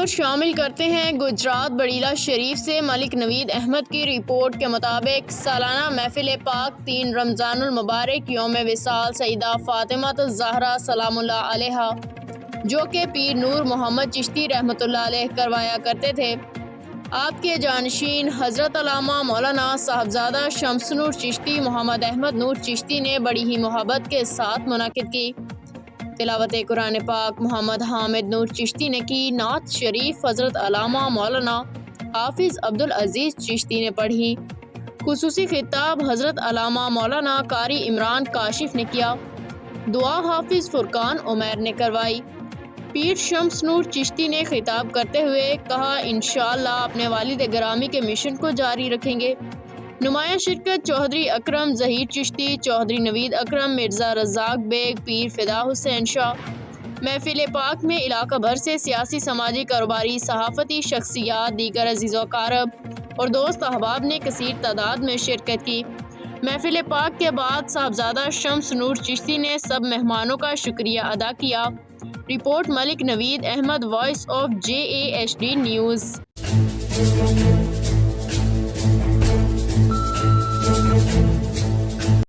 خبر شامل کرتے ہیں گجرات بڑیلہ شریف سے ملک نوید احمد کی رپورٹ کے مطابق سالانہ محفل پاک 3 رمضان المبارک یوم وصال سیدہ فاطمہ الزہرا سلام اللہ علیہا جو کہ پیر نور محمد چشتی رحمۃ اللہ علیہ کروایا کرتے تھے، آپ کے جانشین حضرت علامہ مولانا صاحبزادہ شمس نور چشتی محمد احمد نور چشتی نے بڑی ہی محبت کے ساتھ منعقد کی۔ تلاوت قرآن پاک محمد حامد نور چشتی نے کی، نعت شریف حضرت علامہ مولانا حافظ عبدالعزیز چشتی نے پڑھی، خصوصی خطاب حضرت علامہ مولانا قاری عمران کاشف نے کیا، دعا حافظ فرقان عمیر نے کروائی۔ پیر شمس نور چشتی نے خطاب کرتے ہوئے کہا، انشاءاللہ اپنے والد گرامی کے مشن کو جاری رکھیں گے۔ نمایاں شرکت چودھری اکرم ظہیر چشتی، چودھری نوید اکرم، مرزا رزاق بیگ، پیر فدا حسین شاہ۔ محفل پاک میں علاقہ بھر سے سیاسی، سماجی، کاروباری، صحافتی شخصیات، دیگر عزیز و اقارب اور دوست احباب نے کثیر تعداد میں شرکت کی۔ محفل پاک کے بعد صاحبزادہ شمس نور چشتی نے سب مہمانوں کا شکریہ ادا کیا۔ Report Malik Naveed Ahmed, voice of JAHD news.